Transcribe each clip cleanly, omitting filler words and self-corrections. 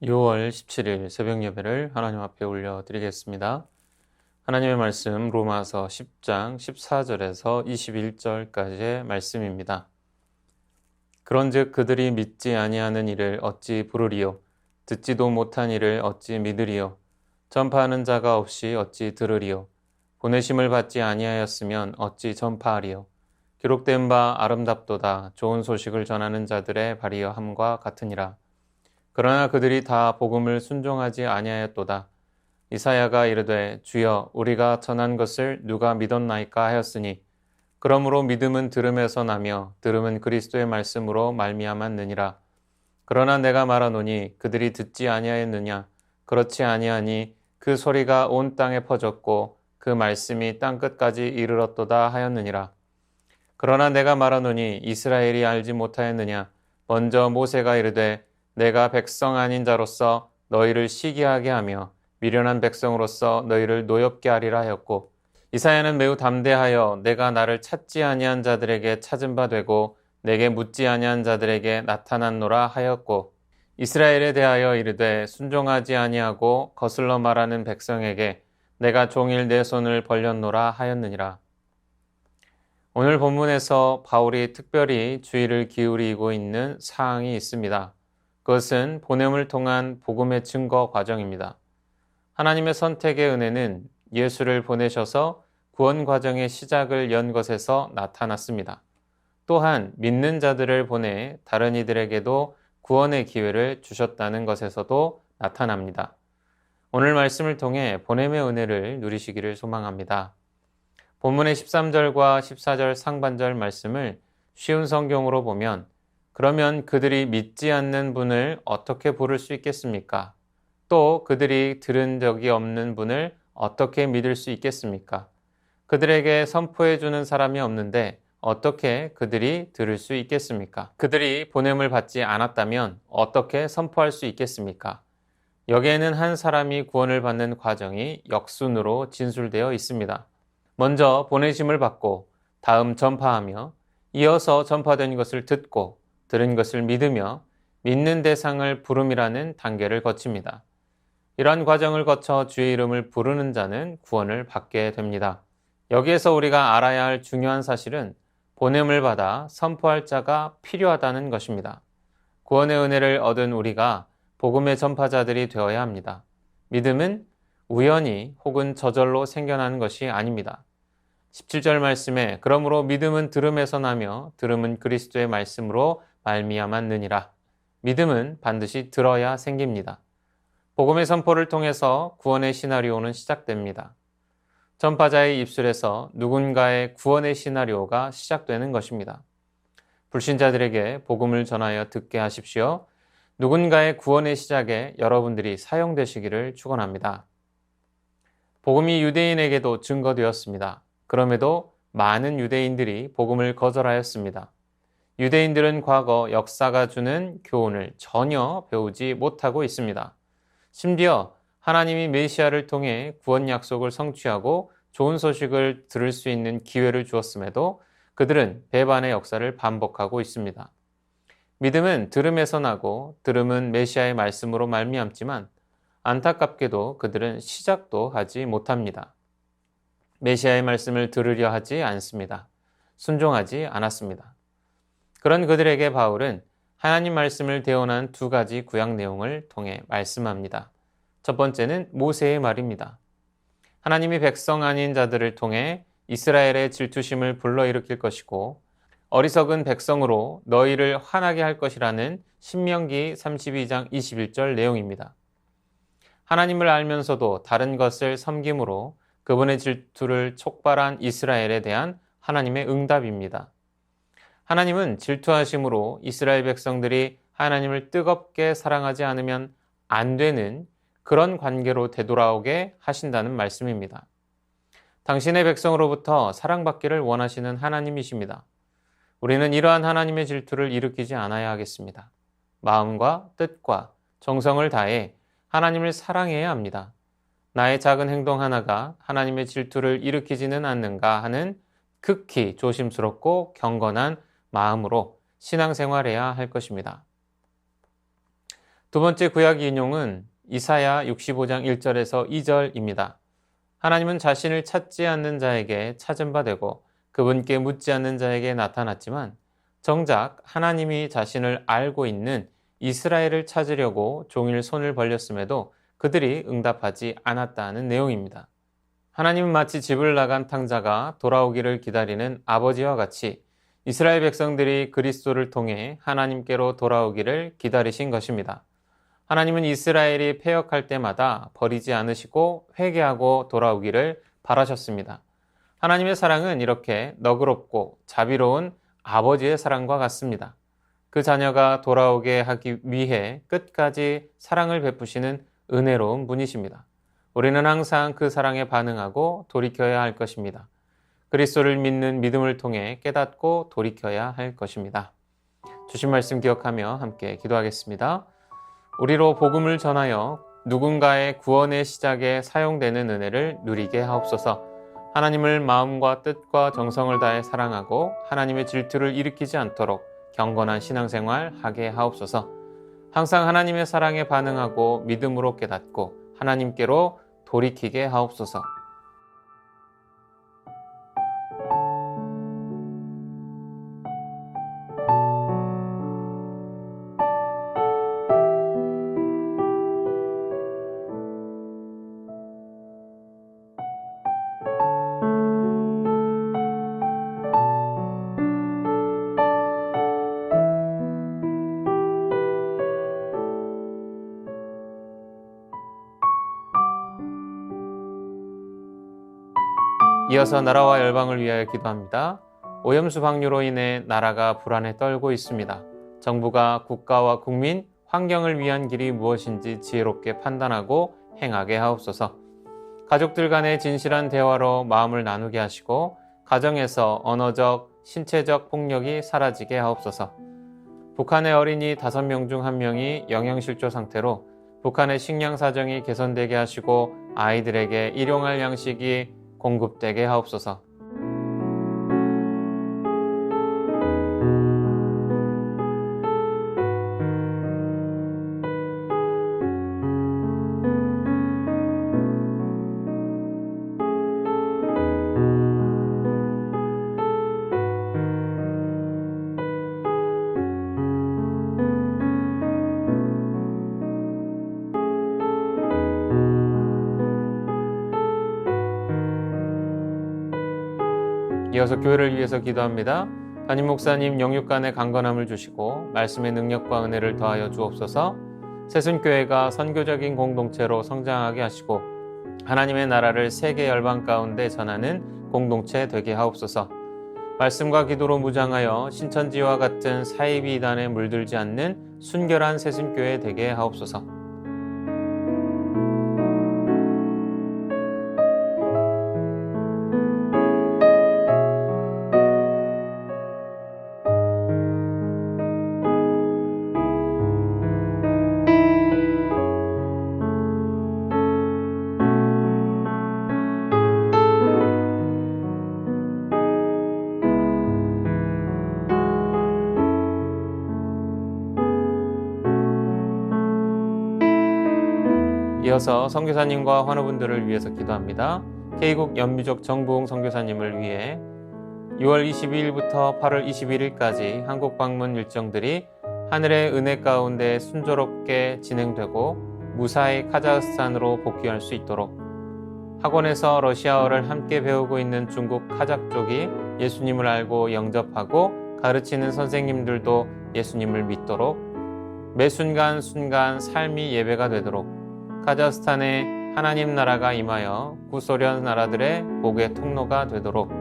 6월 17일 새벽 예배를 하나님 앞에 올려드리겠습니다. 하나님의 말씀 로마서 10장 14절에서 21절까지의 말씀입니다. 그런즉 그들이 믿지 아니하는 일을 어찌 부르리요? 듣지도 못한 일을 어찌 믿으리요? 전파하는 자가 없이 어찌 들으리요? 보내심을 받지 아니하였으면 어찌 전파하리요? 기록된 바 아름답도다 좋은 소식을 전하는 자들의 발이여 함과 같으니라. 그러나 그들이 다 복음을 순종하지 아니하였도다. 이사야가 이르되 주여 우리가 전한 것을 누가 믿었나이까 하였으니 그러므로 믿음은 들음에서 나며 들음은 그리스도의 말씀으로 말미암았느니라. 그러나 내가 말하노니 그들이 듣지 아니하였느냐? 그렇지 아니하니 그 소리가 온 땅에 퍼졌고 그 말씀이 땅끝까지 이르렀도다 하였느니라. 그러나 내가 말하노니 이스라엘이 알지 못하였느냐? 먼저 모세가 이르되 내가 백성 아닌 자로서 너희를 시기하게 하며 미련한 백성으로서 너희를 노엽게 하리라 하였고, 이사야는 매우 담대하여 내가 나를 찾지 아니한 자들에게 찾은 바 되고 내게 묻지 아니한 자들에게 나타났노라 하였고, 이스라엘에 대하여 이르되 순종하지 아니하고 거슬러 말하는 백성에게 내가 종일 내 손을 벌렸노라 하였느니라. 오늘 본문에서 바울이 특별히 주의를 기울이고 있는 사항이 있습니다. 그것은 보냄을 통한 복음의 증거 과정입니다. 하나님의 선택의 은혜는 예수를 보내셔서 구원 과정의 시작을 연 것에서 나타났습니다. 또한 믿는 자들을 보내 다른 이들에게도 구원의 기회를 주셨다는 것에서도 나타납니다. 오늘 말씀을 통해 보냄의 은혜를 누리시기를 소망합니다. 본문의 13절과 14절 상반절 말씀을 쉬운 성경으로 보면 그러면 그들이 믿지 않는 분을 어떻게 부를 수 있겠습니까? 또 그들이 들은 적이 없는 분을 어떻게 믿을 수 있겠습니까? 그들에게 선포해 주는 사람이 없는데 어떻게 그들이 들을 수 있겠습니까? 그들이 보냄을 받지 않았다면 어떻게 선포할 수 있겠습니까? 여기에는 한 사람이 구원을 받는 과정이 역순으로 진술되어 있습니다. 먼저 보내심을 받고 다음 전파하며 이어서 전파된 것을 듣고 들은 것을 믿으며 믿는 대상을 부름이라는 단계를 거칩니다. 이러한 과정을 거쳐 주의 이름을 부르는 자는 구원을 받게 됩니다. 여기에서 우리가 알아야 할 중요한 사실은 보냄을 받아 선포할 자가 필요하다는 것입니다. 구원의 은혜를 얻은 우리가 복음의 전파자들이 되어야 합니다. 믿음은 우연히 혹은 저절로 생겨나는 것이 아닙니다. 17절 말씀에 그러므로 믿음은 들음에서 나며 들음은 그리스도의 말씀으로 말미암았느니라. 믿음은 반드시 들어야 생깁니다. 복음의 선포를 통해서 구원의 시나리오는 시작됩니다. 전파자의 입술에서 누군가의 구원의 시나리오가 시작되는 것입니다. 불신자들에게 복음을 전하여 듣게 하십시오. 누군가의 구원의 시작에 여러분들이 사용되시기를 축원합니다. 복음이 유대인에게도 증거되었습니다. 그럼에도 많은 유대인들이 복음을 거절하였습니다. 유대인들은 과거 역사가 주는 교훈을 전혀 배우지 못하고 있습니다. 심지어 하나님이 메시아를 통해 구원 약속을 성취하고 좋은 소식을 들을 수 있는 기회를 주었음에도 그들은 배반의 역사를 반복하고 있습니다. 믿음은 들음에서 나고 들음은 메시아의 말씀으로 말미암지만 안타깝게도 그들은 시작도 하지 못합니다. 메시아의 말씀을 들으려 하지 않습니다. 순종하지 않았습니다. 그런 그들에게 바울은 하나님 말씀을 대언한 두 가지 구약 내용을 통해 말씀합니다. 첫 번째는 모세의 말입니다. 하나님이 백성 아닌 자들을 통해 이스라엘의 질투심을 불러일으킬 것이고 어리석은 백성으로 너희를 화나게 할 것이라는 신명기 32장 21절 내용입니다. 하나님을 알면서도 다른 것을 섬김으로 그분의 질투를 촉발한 이스라엘에 대한 하나님의 응답입니다. 하나님은 질투하심으로 이스라엘 백성들이 하나님을 뜨겁게 사랑하지 않으면 안 되는 그런 관계로 되돌아오게 하신다는 말씀입니다. 당신의 백성으로부터 사랑받기를 원하시는 하나님이십니다. 우리는 이러한 하나님의 질투를 일으키지 않아야 하겠습니다. 마음과 뜻과 정성을 다해 하나님을 사랑해야 합니다. 나의 작은 행동 하나가 하나님의 질투를 일으키지는 않는가 하는 극히 조심스럽고 경건한 마음으로 신앙생활해야 할 것입니다. 두 번째 구약 인용은 이사야 65장 1절에서 2절입니다. 하나님은 자신을 찾지 않는 자에게 찾은 바 되고 그분께 묻지 않는 자에게 나타났지만 정작 하나님이 자신을 알고 있는 이스라엘을 찾으려고 종일 손을 벌렸음에도 그들이 응답하지 않았다는 내용입니다. 하나님은 마치 집을 나간 탕자가 돌아오기를 기다리는 아버지와 같이 이스라엘 백성들이 그리스도를 통해 하나님께로 돌아오기를 기다리신 것입니다. 하나님은 이스라엘이 패역할 때마다 버리지 않으시고 회개하고 돌아오기를 바라셨습니다. 하나님의 사랑은 이렇게 너그럽고 자비로운 아버지의 사랑과 같습니다. 그 자녀가 돌아오게 하기 위해 끝까지 사랑을 베푸시는 은혜로운 분이십니다. 우리는 항상 그 사랑에 반응하고 돌이켜야 할 것입니다. 그리스도를 믿는 믿음을 통해 깨닫고 돌이켜야 할 것입니다. 주신 말씀 기억하며 함께 기도하겠습니다. 우리로 복음을 전하여 누군가의 구원의 시작에 사용되는 은혜를 누리게 하옵소서. 하나님을 마음과 뜻과 정성을 다해 사랑하고 하나님의 질투를 일으키지 않도록 경건한 신앙생활 하게 하옵소서. 항상 하나님의 사랑에 반응하고 믿음으로 깨닫고 하나님께로 돌이키게 하옵소서. 이어서 나라와 열방을 위하여 기도합니다. 오염수 방류로 인해 나라가 불안에 떨고 있습니다. 정부가 국가와 국민, 환경을 위한 길이 무엇인지 지혜롭게 판단하고 행하게 하옵소서. 가족들 간의 진실한 대화로 마음을 나누게 하시고 가정에서 언어적, 신체적 폭력이 사라지게 하옵소서. 북한의 어린이 5명 중 1명이 영양실조 상태로 북한의 식량 사정이 개선되게 하시고 아이들에게 일용할 양식이 공급되게 하옵소서. 이어서 교회를 위해서 기도합니다. 담임 목사님 영육간의 강건함을 주시고 말씀의 능력과 은혜를 더하여 주옵소서. 새순교회가 선교적인 공동체로 성장하게 하시고 하나님의 나라를 세계 열방 가운데 전하는 공동체 되게 하옵소서. 말씀과 기도로 무장하여 신천지와 같은 사이비 이단에 물들지 않는 순결한 새순교회 되게 하옵소서. 이어서 선교사님과 환우분들을 위해서 기도합니다. K국 연미족 정부흥 선교사님을 위해 6월 22일부터 8월 21일까지 한국 방문 일정들이 하늘의 은혜 가운데 순조롭게 진행되고 무사히 카자흐스탄으로 복귀할 수 있도록, 학원에서 러시아어를 함께 배우고 있는 중국 카자흐족이 예수님을 알고 영접하고 가르치는 선생님들도 예수님을 믿도록, 매 순간 삶이 예배가 되도록 카자흐스탄에 하나님 나라가 임하여 구소련 나라들의 복의 통로가 되도록,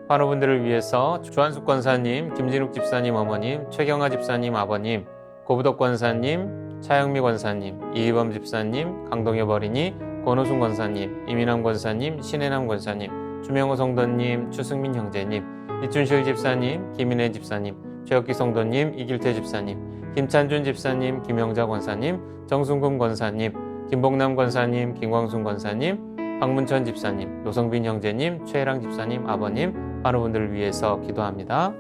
환우분들을 위해서 주한숙 권사님, 김진욱 집사님 어머님, 최경아 집사님 아버님, 고부덕 권사님, 차영미 권사님, 이희범 집사님, 강동엽 어린이, 권호순 권사님, 이민남 권사님, 신혜남 권사님, 주명호 성도님, 추승민 형제님, 이춘실 집사님, 김인혜 집사님, 최혁기 성도님, 이길태 집사님, 김찬준 집사님, 김영자 권사님, 정순금 권사님, 김복남 권사님, 김광순 권사님, 박문천 집사님, 노성빈 형제님, 최혜랑 집사님 아버님, 환우분들을 위해서 기도합니다.